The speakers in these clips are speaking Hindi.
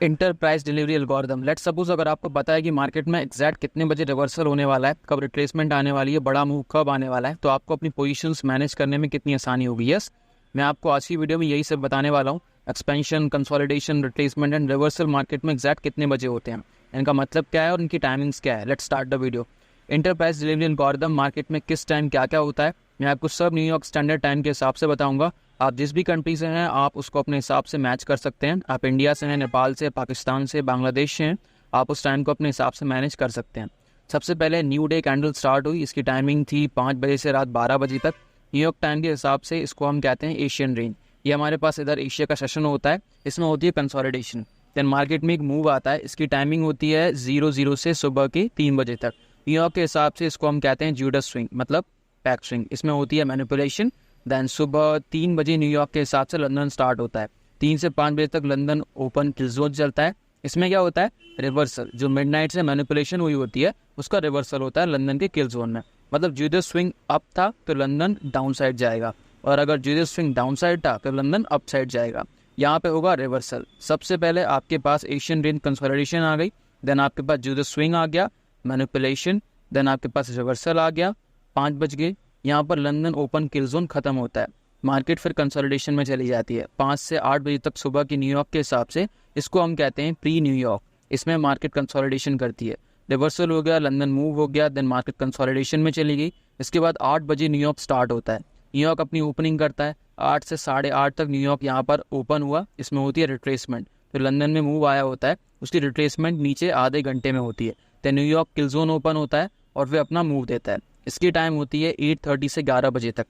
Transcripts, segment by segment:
Inter price delivery algorithm. Let's suppose अगर आपको पता है कि मार्केट में एग्जैक्ट कितने बजे रिवर्सल होने वाला है, कब रिट्रेसमेंट आने वाली है, बड़ा मूव कब आने वाला है, तो आपको अपनी पोजीशंस मैनेज करने में कितनी आसानी होगी। यस, मैं आपको आज की वीडियो में यही सब बताने वाला हूँ। Expansion, consolidation, retracement and reversal market में एग्जैक्ट कितने बजे होते हैं, इनका मतलब क्या है और इनकी टाइमिंग्स क्या है। Let's start the video. Inter price delivery algorithm market में किस टाइम क्या क्या होता है, मैं आपको सब न्यूयॉर्क स्टैंडर्ड टाइम के हिसाब से बताऊंगा। आप जिस भी कंट्री से हैं आप उसको अपने हिसाब से मैच कर सकते हैं। आप इंडिया से हैं, नेपाल से, पाकिस्तान से, बांग्लादेश से हैं, आप उस टाइम को अपने हिसाब से मैनेज कर सकते हैं। सबसे पहले न्यू डे कैंडल स्टार्ट हुई, इसकी टाइमिंग थी 5 बजे से रात 12 बजे तक। न्यूयॉर्क टाइम के हिसाब से इसको हम कहते हैं एशियन रेंज। ये हमारे पास इधर एशिया का सेशन होता है, इसमें होती है कंसोलिडेशन। देन मार्केट में एक मूव आता है, इसकी टाइमिंग होती है 00 से सुबह के 3 बजे तक। न्यूयॉर्क के हिसाब से इसको हम कहते हैं ज्यूडस स्विंग, मतलब पैक स्विंग। इसमें होती है मैनिपुलेशन। देन सुबह 3 बजे न्यूयॉर्क के हिसाब से लंदन स्टार्ट होता है। 3 से 5 बजे तक लंदन ओपन किल जोन चलता है। इसमें क्या होता है, रिवर्सल। जो मिडनाइट से मैनिपुलेशन हुई होती है उसका रिवर्सल होता है लंदन के किल जोन में। मतलब ज्यूडस स्विंग अप था तो लंदन डाउन साइड जाएगा, और अगर ज्यूडस स्विंग डाउन साइड था तो लंदन अप साइड जाएगा। यहाँ पे होगा रिवर्सल। सबसे पहले आपके पास एशियन रेंज कंसोलिडेशन आ गई, देन आपके पास ज्यूडस स्विंग आ गया, मैनिपुलेशन, देन आपके पास रिवर्सल आ गया। 5 बज गए, यहाँ पर लंदन ओपन किल जोन खत्म होता है। मार्केट फिर कंसोलिडेशन में चली जाती है 5 से 8 बजे तक सुबह की न्यूयॉर्क के हिसाब से। इसको हम कहते हैं प्री न्यूयॉर्क। इसमें मार्केट कंसोलिडेशन करती है। रिवर्सल हो गया, लंदन मूव हो गया, देन मार्केट कंसोलिडेशन में चली गई। इसके बाद 8 बजे न्यूयॉर्क स्टार्ट होता है। न्यूयॉर्क अपनी ओपनिंग करता है 8 से 8:30 तक न्यूयॉर्क यहाँ पर ओपन हुआ। इसमें होती है रिट्रेसमेंट। तो लंदन में मूव आया होता है, उसकी रिट्रेसमेंट नीचे आधे घंटे में होती है। तो न्यूयॉर्क किल जोन ओपन होता है और फिर अपना मूव देता है। इसकी टाइम होती है 8:30 से 11 बजे तक।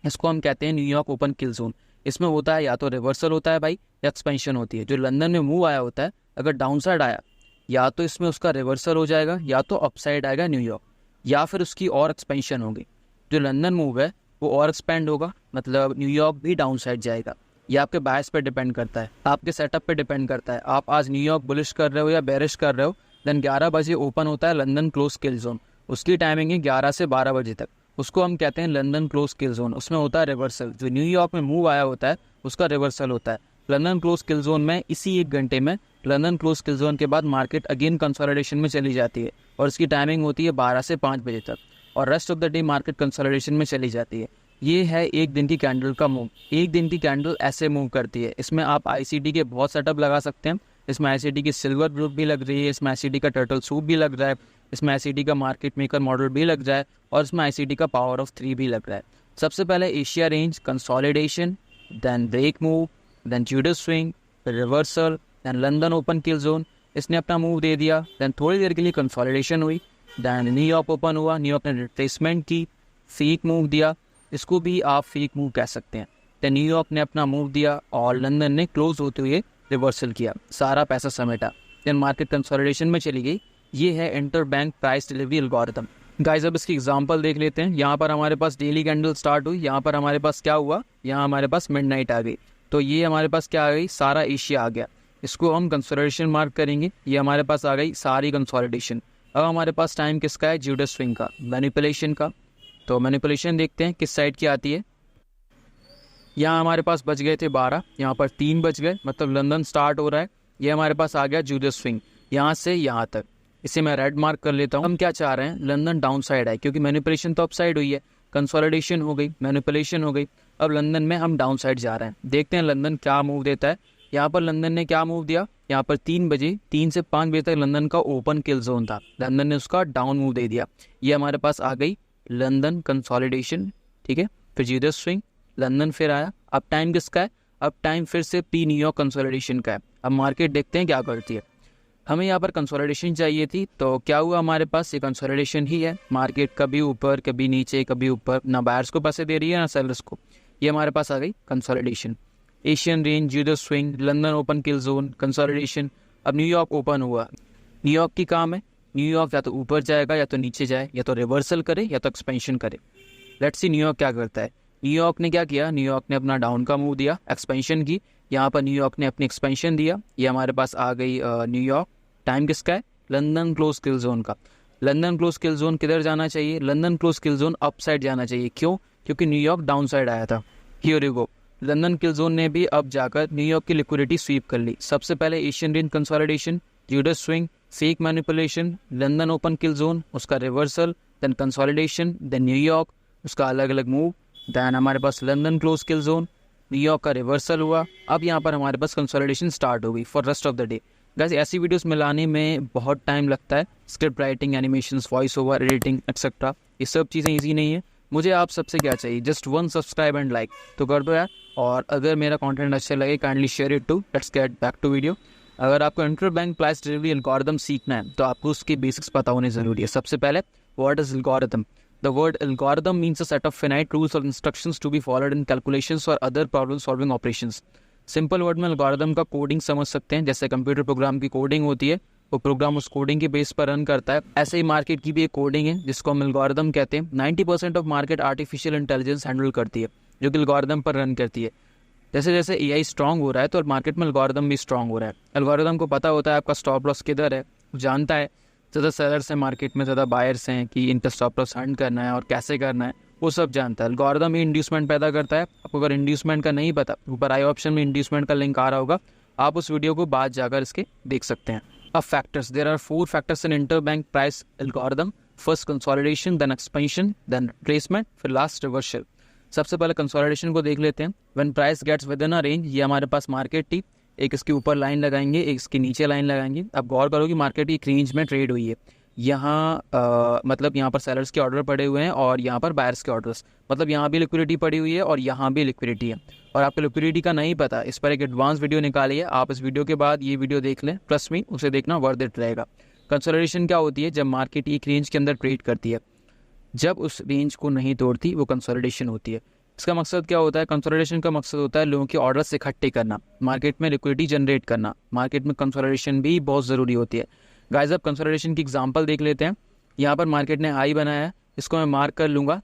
इसको हम कहते हैं न्यूयॉर्क ओपन किल जोन। इसमें होता है या तो रिवर्सल होता है भाई, या एक्सपेंशन होती है। जो लंदन में मूव आया होता है, अगर डाउन साइड आया या तो इसमें उसका रिवर्सल हो जाएगा, या तो अपसाइड आएगा न्यूयॉर्क, या फिर उसकी और एक्सपेंशन होगी। जो लंदन मूव है वो और एक्सपेंड होगा, मतलब न्यूयॉर्क भी डाउन साइड जाएगा। ये आपके बायस पे डिपेंड करता है, आपके सेटअप पे डिपेंड करता है। आप आज न्यूयॉर्क बुलिश कर रहे हो या बेरिश कर रहे हो। देन 11 बजे ओपन होता है लंदन क्लोज किल जोन। उसकी टाइमिंग है 11 से 12 बजे तक। उसको हम कहते हैं लंदन क्लोज किल जोन। उसमें होता है रिवर्सल। जो न्यूयॉर्क में मूव आया होता है उसका रिवर्सल होता है लंदन क्लोज किल जोन में। इसी 1 घंटे में लंदन क्लोज किल जोन के बाद मार्केट अगेन कंसोलिडेशन में चली जाती है, और इसकी टाइमिंग होती है 12 से 5 बजे तक। और rest of the day market consolidation में चली जाती है। ये है 1 दिन की कैंडल का मूव। 1 दिन की कैंडल ऐसे मूव करती है। इसमें आप आईसीडी के बहुत सेटअप लगा सकते हैं। इसमें आईसीडी की सिल्वर ग्रुप भी लग रही है, इसमें आईसीडी का टर्टल सूप भी लग रहा है, इसमें आईसीडी का मार्केट मेकर मॉडल भी लग रहा है, और इसमें आईसीडी का पावर ऑफ 3 भी लग रहा है। सबसे पहले Asia range consolidation, then break move, then Judas swing, reversal, then London open kill zone. इसने अपना मूव दे दिया। देन थोड़ी देर के लिए कंसोलिडेशन हुई, देन न्यूयॉर्क ओपन हुआ, न्यूयॉर्क ने रिट्रेसमेंट की, फेक मूव दिया। इसको भी आप फेक मूव कह सकते हैं। देन न्यूयॉर्क ने अपना मूव दिया और लंदन ने क्लोज होते हुए रिवर्सल किया, सारा पैसा समेटा। देन मार्केट कंसोलिडेशन में चली गई। ये है inter bank price delivery algorithm. Guys अब इसकी एग्जांपल देख लेते हैं। यहाँ पर हमारे पास डेली कैंडल स्टार्ट हुई। यहाँ पर हमारे पास क्या हुआ, यहाँ हमारे पास मिडनाइट आ गई। तो ये हमारे पास क्या आ गई, सारा एशिया आ गया। इसको हम कंसोलिडेशन मार्क करेंगे। ये हमारे पास आ गई सारी कंसोलिडेशन। अब हमारे पास टाइम किसका है, ज्यूडस स्विंग का, मैनिपुलेशन का। तो मैनिपुलेशन देखते हैं किस साइड की आती है। यहाँ हमारे पास बज गए थे 12, यहाँ पर 3 बज गए, मतलब लंदन स्टार्ट हो रहा है। ये हमारे पास आ गया ज्यूडस स्विंग यहाँ से यहाँ तक। इसे मैं रेड मार्क कर लेता हूँ। हम क्या चाह रहे हैं, लंदन डाउन साइड है, क्योंकि मैनिपुलेशन तो अप साइड हुई है, कंसोलिडेशन हो गई, मैनिपुलेशन हो गई। अब लंदन में हम डाउन साइड जा रहे हैं। देखते हैं लंदन क्या मूव देता है। यहाँ पर लंदन ने क्या मूव दिया, यहाँ पर 3 बजे, 3 से 5 बजे तक लंदन का ओपन किल जोन था। लंदन ने उसका डाउन मूव दे दिया। ये हमारे पास आ गई लंदन कंसोलिडेशन, ठीक है। फिर ज्यूडस स्विंग, लंदन फिर आया। अब टाइम किसका है, अब टाइम फिर से प्री न्यूयॉर्क कंसोलिडेशन का है। अब मार्केट देखते हैं क्या करती है। हमें यहाँ पर कंसोलिडेशन चाहिए थी, तो क्या हुआ हमारे पास, ये कंसोलिडेशन ही है। मार्केट कभी ऊपर कभी नीचे कभी ऊपर, ना बायर्स को पैसे दे रही है ना सेलर्स को। ये हमारे पास आ गई consolidation. Asian range, Judas swing, London open kill zone, consolidation. अब न्यूयॉर्क ओपन हुआ। न्यूयॉर्क की काम है, न्यूयॉर्क या तो ऊपर जाएगा या तो नीचे जाए, या तो रिवर्सल करे या तो एक्सपेंशन करे। लेट्स सी न्यूयॉर्क क्या करता है। न्यूयॉर्क ने क्या किया, न्यूयॉर्क ने अपना डाउन का मूव दिया, एक्सपेंशन की। यहाँ पर न्यूयॉर्क ने अपनी एक्सपेंशन दिया। ये हमारे पास आ गई न्यूयॉर्क। टाइम किसका है, लंदन क्लोज किल जोन का। लंदन क्लोज किल जोन किधर जाना चाहिए, London close kill zone up side जाना चाहिए। क्यों, क्योंकि न्यूयॉर्क डाउन साइड आया था। Here you go. London kill zone ने भी अब जाकर न्यूयॉर्क की लिक्विडिटी स्वीप कर ली। सबसे पहले एशियन रेंज कंसोलिडेशन, ट्यूडर swing, fake manipulation, London open kill zone, उसका reversal, then consolidation, then New York, उसका अलग अलग मूव, देन हमारे पास London close kill zone, New York का रिवर्सल हुआ। अब यहाँ पर हमारे पास कंसोलिडेशन स्टार्ट हो गई for rest of the day. Guys ऐसी वीडियोस मिलाने में बहुत टाइम लगता है, script writing, animations, voice over, editing etcetera, ये सब चीज़ें ईजी नहीं है। मुझे आप सबसे क्या चाहिए, जस्ट 1 सब्सक्राइब एंड लाइक तो कर दो यार। और अगर मेरा कंटेंट अच्छा लगे kindly share it too. Let's get back to video. अगर आपको इंटरबैंक प्राइस डिलीवरी एल्गोरिथम सीखना है तो आपको उसके बेसिक्स पता होने ज़रूरी है। सबसे पहले what is algorithm? The word algorithm means a set of finite rules or instructions to be followed in calculations or other problem solving operations. Simple word में एल्गोरिथम का कोडिंग समझ सकते हैं, जैसे कंप्यूटर प्रोग्राम की कोडिंग होती है, वो प्रोग्राम उस कोडिंग के बेस पर रन करता है। ऐसे ही मार्केट की भी एक कोडिंग है जिसको हम एल्गोरिथम कहते हैं। 90% of market artificial intelligence handle करती है, जो कि एल्गोरिथम पर रन करती है। जैसे जैसे AI स्ट्रांग हो रहा है तो मार्केट में एल्गोरिथम भी स्ट्रांग हो रहा है। एल्गोरिथम को पता होता है आपका स्टॉप लॉस किधर है, जानता है ज़्यादा सेलर्स हैं मार्केट में, ज़्यादा बायर्स हैं कि इनका स्टॉप लॉस हंड करना है और कैसे करना है, वो सब जानता है। एल्गोरिथम ही इंड्यूसमेंट पैदा करता है। आपको अगर इंड्यूसमेंट का नहीं पता, ऊपर आई ऑप्शन में इंड्यूसमेंट का लिंक आ रहा होगा, आप उस वीडियो को बाद जाकर इसके देख सकते हैं। अब factors, there are 4 factors in interbank price algorithm. First consolidation, then expansion, then retracement, फिर लास्ट रिवर्सल। सबसे पहले कंसोलिडेशन को देख लेते हैं। When price gets within a range, ये हमारे पास मार्केट थी, एक इसके ऊपर लाइन लगाएंगे, एक इसके नीचे लाइन लगाएंगे। अब गौर करो कि मार्केट एक रेंज में ट्रेड हुई है। यहाँ मतलब यहाँ पर सेलर्स के ऑर्डर पड़े हुए हैं और यहाँ पर बायर्स के ऑर्डर्स, मतलब यहाँ भी लिक्विडिटी पड़ी हुई है और यहाँ भी लिक्विडिटी है। और आपको लिक्विडिटी का नहीं पता, इस पर एक एडवांस वीडियो निकालिए, आप इस वीडियो के बाद ये वीडियो देख लें, ट्रस्ट मी उसे देखना वर्थ इट रहेगा। कंसोलिडेशन क्या होती है? जब मार्केट एक रेंज के अंदर ट्रेड करती है, जब उस रेंज को नहीं तोड़ती, वो कंसोलिडेशन होती है। इसका मकसद क्या होता है? कंसोलिडेशन का मकसद होता है लोगों के ऑर्डर्स इकट्ठे करना, मार्केट में लिक्विडिटी जनरेट करना। मार्केट में कंसोलिडेशन भी बहुत ज़रूरी होती है। गाइस अब कंसोलिडेशन की एग्जांपल देख लेते हैं। यहाँ पर मार्केट ने हाई बनाया है, इसको मैं मार्क कर लूँगा।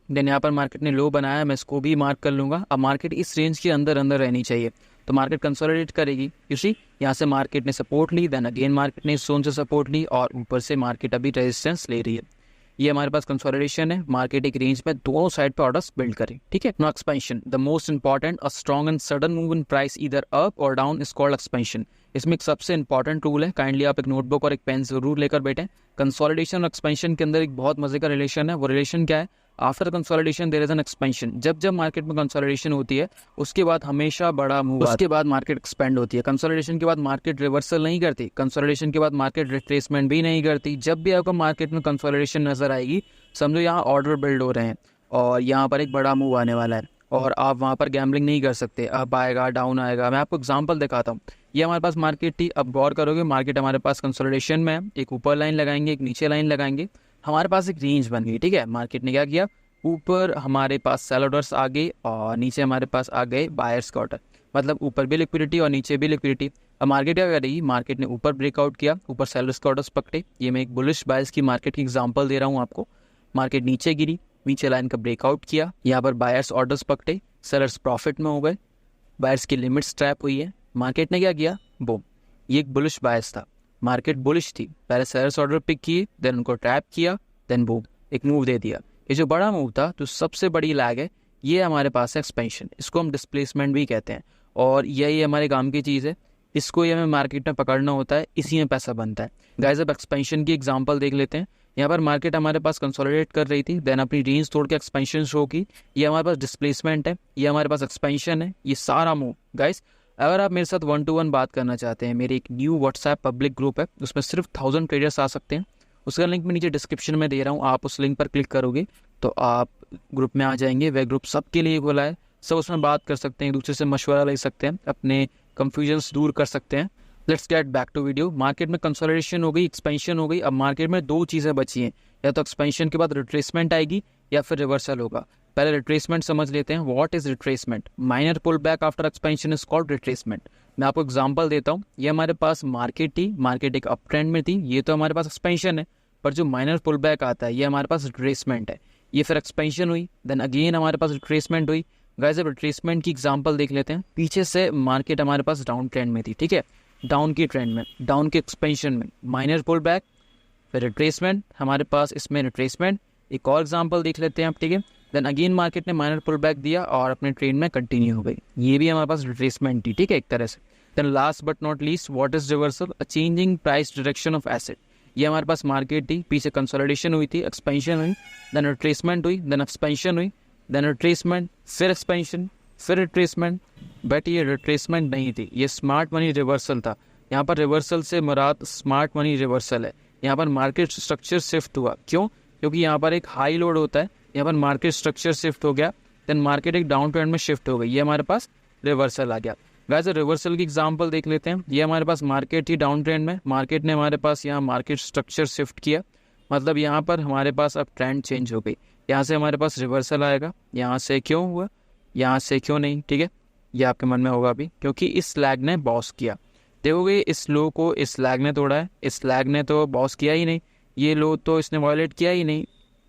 देन यहाँ पर मार्केट ने लो बनाया है, मैं इसको भी मार्क कर लूँगा। अब मार्केट इस रेंज के अंदर अंदर रहनी चाहिए, तो मार्केट कंसोलिडेट करेगी। यू सी, यहाँ से मार्केट ने सपोर्ट ली, देन अगेन मार्केट ने इस जोन से सपोर्ट ली और ऊपर से मार्केट अभी रेजिस्टेंस ले रही है। ये हमारे पास कंसोलिडेशन है। मार्केट एक रेंज में दोनों साइड पे ऑर्डर्स बिल्ड करे, ठीक है। No expansion, the most important, a strong and sudden move in price either up or down is called expansion. इसमें एक सबसे इंपॉर्टेंट रूल है, काइंडली आप एक नोटबुक और एक पेन जरूर लेकर बैठें। कंसोलिडेशन और एक्सपेंशन के अंदर एक बहुत मजे का रिलेशन है। वो रिलेशन क्या है? After consolidation there is an expansion. जब जब मार्केट में कंसोलिडेशन होती है उसके बाद हमेशा बड़ा मूव, उसके बाद मार्केट एक्सपेंड होती है। कंसोलिडेशन के बाद मार्केट रिवर्सल नहीं करती, कंसोलिडेशन के बाद मार्केट रिट्रेसमेंट भी नहीं करती। जब भी आपको मार्केट में कंसोलिडेशन नजर आएगी, समझो यहाँ ऑर्डर बिल्ड हो रहे हैं और यहाँ पर एक बड़ा मूव आने वाला है और आप वहाँ पर गैम्बलिंग नहीं कर सकते, अप आएगा डाउन आएगा। मैं आपको एग्जांपल दिखाता हूँ। ये हमारे पास मार्केट थी, अब गौर करोगे मार्केट हमारे पास कंसोलिडेशन में है, एक ऊपर लाइन लगाएंगे, एक नीचे लाइन लगाएंगे, हमारे पास एक रेंज बन गई, ठीक है। मार्केट ने क्या किया, ऊपर हमारे पास सेल ऑर्डर्स आ गए और नीचे हमारे पास आ गए बायर्स का ऑर्डर, मतलब ऊपर भी लिक्विडिटी और नीचे भी लिक्विडिटी। अब मार्केट क्या करेगी? मार्केट ने ऊपर ब्रेकआउट किया, ऊपर सेलर्स के ऑर्डर्स पकड़े। ये मैं एक बुलिश बायर्स की मार्केट की एग्जांपल दे रहा हूँ आपको। मार्केट नीचे गिरी, नीचे लाइन का ब्रेकआउट किया, यहाँ पर बायर्स ऑर्डर्स पकड़े, सेलर्स प्रॉफिट में हो गए, बायर्स की लिमिट्स ट्रैप हुई है। मार्केट ने क्या किया? बूम, ये एक बुलिश बायर्स था, मार्केट बुलिश थी, पहले सेलर्स ऑर्डर पिक किए, देन उनको ट्रैप किया, देन बूम एक मूव दे दिया। ये जो बड़ा मूव था, जो सबसे बड़ी लैग है, ये हमारे पास है एक्सपेंशन। इसको हम डिस्प्लेसमेंट भी कहते हैं और यही हमारे काम की चीज़ है। इसको ये हमें मार्केट में पकड़ना होता है, इसी में पैसा बनता है। गाइस अब एक्सपेंशन की एग्जांपल देख लेते हैं। यहाँ पर मार्केट हमारे पास कंसोलिडेट कर रही थी, देन अपनी रेंज तोड़ के एक्सपेंशन शो की। ये हमारे पास डिस्प्लेसमेंट है, ये हमारे पास एक्सपेंशन है, ये सारा मूव। गाइस अगर आप मेरे साथ 1-to-1 बात करना चाहते हैं, मेरी एक न्यू व्हाट्सएप पब्लिक ग्रुप है, उसमें सिर्फ 1000 ट्रेडर्स आ सकते हैं। उसका लिंक मैं नीचे डिस्क्रिप्शन में दे रहा हूँ, आप उस लिंक पर क्लिक करोगे तो आप ग्रुप में आ जाएंगे। वह ग्रुप सबके लिए खुला है, सब उसमें बात कर सकते हैं, एक दूसरे से मशवरा ले सकते हैं, अपने कंफ्यूजन्स दूर कर सकते हैं। Let's get back to video. Market में कंसोलिडेशन हो गई, एक्सपेंशन हो गई। अब मार्केट में 2 चीज़ें बची हैं, या तो एक्सपेंशन के बाद रिट्रेसमेंट आएगी या फिर रिवर्सल होगा। पहले रिट्रेसमेंट समझ लेते हैं। What is retracement? Minor pull back after expansion is called retracement. मैं आपको एग्जांपल देता हूँ। ये हमारे पास मार्केट थी, मार्केट एक अप ट्रेंड में थी, ये तो हमारे पास एक्सपेंशन है, पर जो माइनर पुल बैक आता है ये हमारे पास रिट्रेसमेंट है। ये फिर एक्सपेंशन हुई, देन अगेन हमारे पास रिट्रेसमेंट हुई। गाइस अब रिट्रेसमेंट की एग्जांपल देख लेते हैं। पीछे से मार्केट हमारे पास डाउन ट्रेंड में थी, ठीक है, डाउन की ट्रेंड में, डाउन के एक्सपेंशन में, माइनर पुल बैक, फिर रिट्रेसमेंट, हमारे पास इसमें रिट्रेसमेंट। एक और एग्जांपल देख लेते हैं आप, ठीक है। देन अगेन मार्केट ने माइनर पुल बैक दिया और अपने ट्रेंड में कंटिन्यू हो गई। ये भी हमारे पास रिट्रेसमेंट थी, ठीक है, एक तरह से। Then last but not least, what is reversal? A changing price direction of asset. ये हमारे पास मार्केट थी, पीछे कंसोलिडेशन हुई थी, एक्सपेंशन हुई, देन रिट्रेसमेंट हुई, देन एक्सपेंशन हुई, देन रिट्रेसमेंट, फिर एक्सपेंशन, फिर रिट्रेसमेंट। बट ये रिट्रेसमेंट नहीं थी, ये स्मार्ट मनी रिवर्सल था। यहाँ पर रिवर्सल से मुराद स्मार्ट मनी रिवर्सल है। यहाँ पर मार्केट स्ट्रक्चर शिफ्ट हुआ। क्यों? क्योंकि यहाँ पर एक हाई लोड होता है, यहाँ पर मार्केट स्ट्रक्चर शिफ्ट हो गया, देन मार्केट एक डाउन ट्रेंड में शिफ्ट हो गई, ये हमारे पास रिवर्सल आ गया। वैसे रिवर्सल की एग्जांपल देख लेते हैं। ये हमारे पास मार्केट थी डाउन ट्रेंड में, मार्केट ने हमारे पास यहाँ मार्केट स्ट्रक्चर शिफ्ट किया, मतलब यहाँ पर हमारे पास अब ट्रेंड चेंज हो गई। यहाँ से हमारे पास रिवर्सल आएगा, यहाँ से क्यों हुआ, यहाँ से क्यों नहीं, ठीक है, ये आपके मन में होगा भी, क्योंकि इस लैग ने बॉस किया। देखोगे इस लो को इस लैग ने तोड़ा है, इस लैग ने तो बॉस किया ही नहीं, ये लो तो इसने वायलेट किया ही नहीं,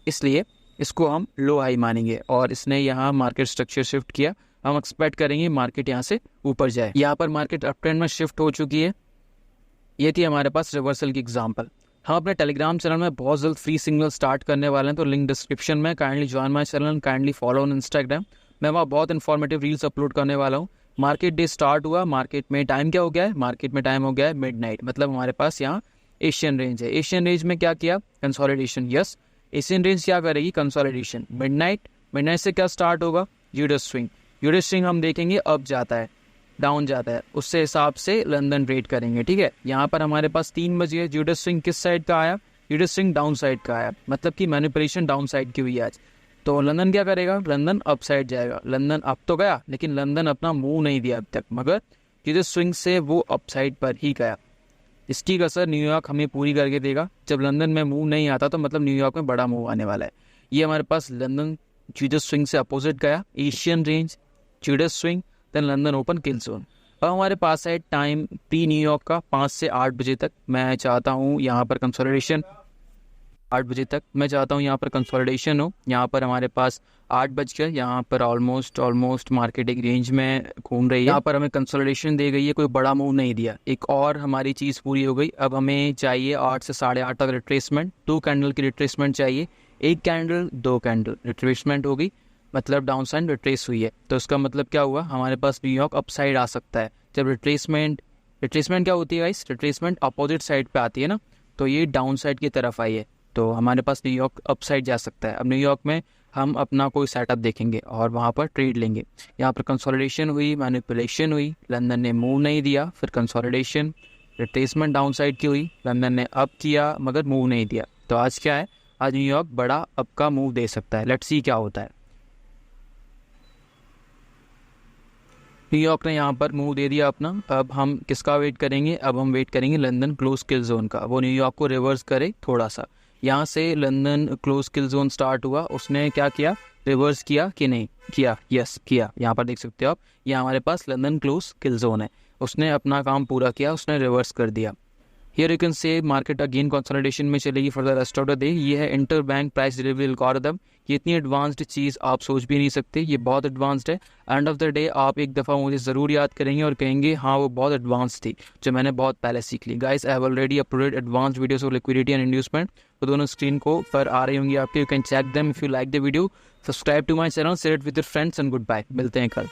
इसलिए इसको हम लो हाई मानेंगे और इसने यहाँ मार्केट स्ट्रक्चर शिफ्ट किया। हम एक्सपेक्ट करेंगे मार्केट यहाँ से ऊपर जाए। यहाँ पर मार्केट अप ट्रेंड में शिफ्ट हो चुकी है। ये थी हमारे पास रिवर्सल की एग्जांपल। हम अपने टेलीग्राम चैनल में बहुत जल्द फ्री सिग्नल स्टार्ट करने वाले हैं, तो लिंक डिस्क्रिप्शन में। Kindly join my channel, kindly follow on Instagram. मैं वहाँ बहुत इन्फॉर्मेटिव रील्स अपलोड करने वाला हूँ। मार्केट डे स्टार्ट हुआ, मार्केट में टाइम क्या हो गया है? मार्केट में टाइम हो गया है मिडनाइट, मतलब हमारे पास यहाँ एशियन रेंज है। एशियन रेंज में क्या किया? कंसोलिडेशन। यस, एशियन रेंज क्या करेगी? कंसोलिडेशन। मिडनाइट से क्या स्टार्ट होगा? यूडस स्विंग। यूडस स्विंग हम देखेंगे अप जाता है, डाउन जाता है, उससे हिसाब से लंदन रेट करेंगे, ठीक है। यहाँ पर हमारे पास 3 बजे है, यूडस स्विंग किस साइड का आया? यूडस स्विंग डाउन साइड का आया, मतलब कि मैनिपुलेशन डाउन साइड की हुई है आज। तो लंदन क्या करेगा? लंदन अप साइड जाएगा। लंदन अप तो गया, लेकिन लंदन अपना मूव नहीं दिया अब तक, मगर यूडस स्विंग से वो अप साइड पर ही गया। इसकी कसर न्यूयॉर्क हमें पूरी करके देगा। जब लंदन में मूव नहीं आता तो मतलब न्यूयॉर्क में बड़ा मूव आने वाला है। ये हमारे पास लंदन यूडस स्विंग से अपोजिट गया, Asian range, Judas swing, then London open, kill zone. अब हमारे पास है टाइम प्री न्यूयॉर्क का 5 से 8 बजे तक। मैं चाहता हूँ यहाँ पर कंसोलिडेशन 8 बजे तक, मैं चाहता हूँ यहाँ पर कंसोलिडेशन हो। यहाँ पर हमारे पास 8 बज गए, यहाँ पर ऑलमोस्ट मार्केट एक रेंज में घूम रही है। यहाँ पर हमें कंसोलिडेशन दे गई है, कोई बड़ा मूव नहीं दिया। एक और हमारी चीज़ पूरी हो गई। अब हमें चाहिए 8 से 8:30 तक रिट्रेसमेंट। 2 कैंडल की रिट्रेसमेंट चाहिए, 1 कैंडल 2 कैंडल रिट्रेसमेंट होगी, मतलब डाउन साइड रिट्रेस हुई है। तो इसका मतलब क्या हुआ? हमारे पास न्यूयॉर्क अप साइड आ सकता है। जब रिट्रेसमेंट क्या होती है गाइस? रिट्रेसमेंट अपोजिट साइड पे आती है ना, तो ये डाउन साइड की तरफ आई है, तो हमारे पास न्यूयॉर्क अप साइड जा सकता है। अब न्यूयॉर्क में हम अपना कोई सेटअप देखेंगे और वहाँ पर ट्रेड लेंगे। यहाँ पर कंसोलिडेशन हुई, मैनिपुलेशन हुई, लंदन ने मूव नहीं दिया, फिर कंसोलिडेशन, रिट्रेसमेंट डाउन साइड की हुई, लंदन ने अप किया मगर मूव नहीं दिया। तो आज क्या है? आज न्यूयॉर्क बड़ा अप का मूव दे सकता है। लेट्स सी क्या होता है। न्यूयॉर्क ने यहाँ पर मूव दे दिया अपना। अब हम किसका वेट करेंगे? अब हम वेट करेंगे लंदन क्लोज किल जोन का। वो न्यूयॉर्क को रिवर्स करे थोड़ा सा। यहाँ से London close kill zone start हुआ, उसने क्या किया? रिवर्स किया कि नहीं किया? यस किया। यहाँ पर देख सकते हो आप, ये हमारे पास लंदन क्लोज किल जोन है। उसने अपना काम पूरा किया, उसने रिवर्स कर दिया। Here you can say market again consolidation में चलेगी for the rest of the day. ये है inter bank price delivery algorithm. ये इतनी एडवांस्ड चीज़ आप सोच भी नहीं सकते, ये बहुत एडवांस्ड है। एंड ऑफ द डे आप एक दफ़ा मुझे ज़रूर याद करेंगे और कहेंगे हाँ वो बहुत एडवांस थी, जो मैंने बहुत पहले सीख ली। Guys I have already uploaded advance videos of liquidity and inducement, वो दोनों स्क्रीन को पर आ रही होंगी आपके। You can check them if you like the video. Subscribe to my channel, share it with your friends and good bye. मिलते हैं कल।